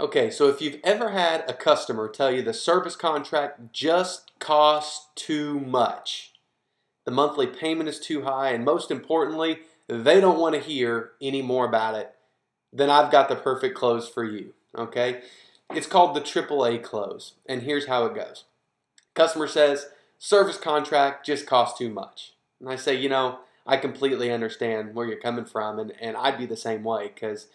Okay, so if you've ever had a customer tell you the service contract just costs too much, the monthly payment is too high, and most importantly, they don't want to hear any more about it, then I've got the perfect close for you, okay? It's called the AAA Close, and here's how it goes. Customer says, service contract just costs too much. And I say, I completely understand where you're coming from, and I'd be the same way, because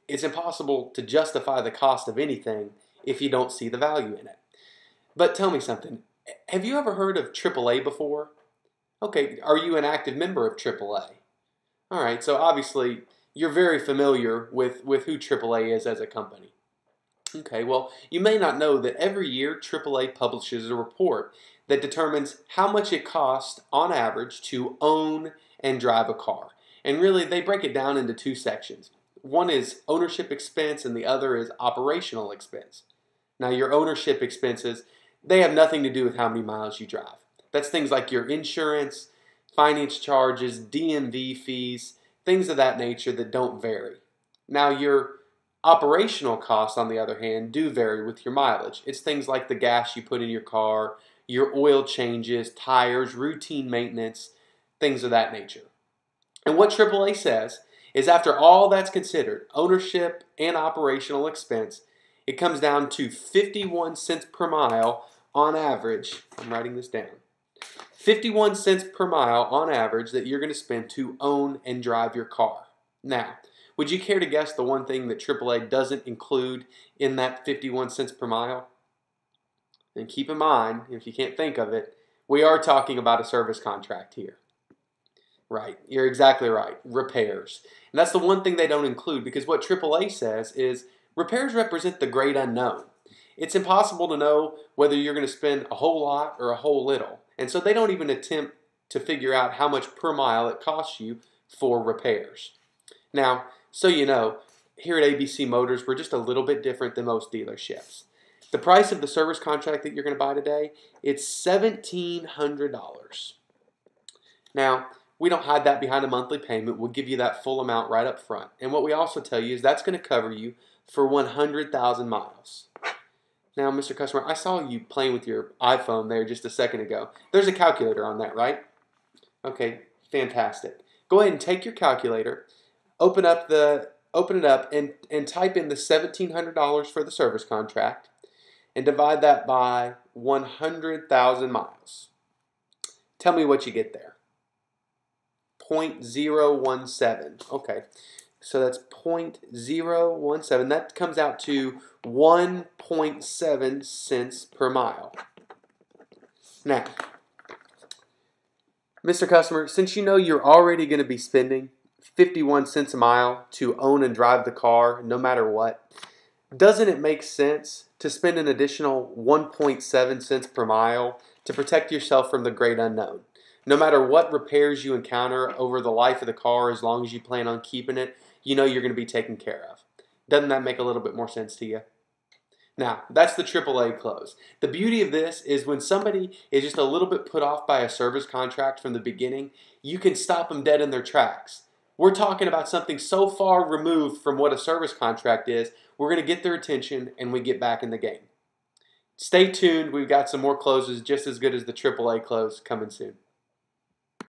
it's impossible to justify the cost of anything if you don't see the value in it. But tell me something. Have you ever heard of AAA before? Okay, are you an active member of AAA? All right, so obviously you're very familiar with who AAA is as a company. Okay, well, you may not know that every year AAA publishes a report that determines how much it costs on average to own and drive a car. And really, they break it down into two sections. One is ownership expense and the other is operational expense. Now, your ownership expenses, they have nothing to do with how many miles you drive. That's things like your insurance, finance charges, DMV fees, things of that nature that don't vary. Now, your operational costs, on the other hand, do vary with your mileage. It's things like the gas you put in your car, your oil changes, tires, routine maintenance, things of that nature. And what AAA says is after all that's considered, ownership and operational expense, it comes down to 51 cents per mile on average. I'm writing this down. 51 cents per mile on average that you're going to spend to own and drive your car. Now, would you care to guess the one thing that AAA doesn't include in that 51 cents per mile? And keep in mind, if you can't think of it, we are talking about a service contract here. Right, you're exactly right, repairs. And that's the one thing they don't include, because what AAA says is repairs represent the great unknown. It's impossible to know whether you're going to spend a whole lot or a whole little. And so they don't even attempt to figure out how much per mile it costs you for repairs. Now, so you know, here at ABC Motors, we're just a little bit different than most dealerships. The price of the service contract that you're going to buy today, it's $1,700. Now, we don't hide that behind a monthly payment. We'll give you that full amount right up front. And what we also tell you is that's going to cover you for 100,000 miles. Now, Mr. Customer, I saw you playing with your iPhone there just a second ago. There's a calculator on that, right? Okay, fantastic. Go ahead and take your calculator, open it up and type in the $1,700 for the service contract and divide that by 100,000 miles. Tell me what you get there. 0.017. Okay, so that's 0.017. That comes out to 1.7 cents per mile. Now, Mr. Customer, since you know you're already going to be spending 51 cents a mile to own and drive the car no matter what, doesn't it make sense to spend an additional 1.7 cents per mile to protect yourself from the great unknown? No matter what repairs you encounter over the life of the car, as long as you plan on keeping it, you know you're going to be taken care of. Doesn't that make a little bit more sense to you? Now, that's the AAA Close. The beauty of this is when somebody is just a little bit put off by a service contract from the beginning, you can stop them dead in their tracks. We're talking about something so far removed from what a service contract is, we're going to get their attention and we get back in the game. Stay tuned. We've got some more closes just as good as the AAA Close coming soon.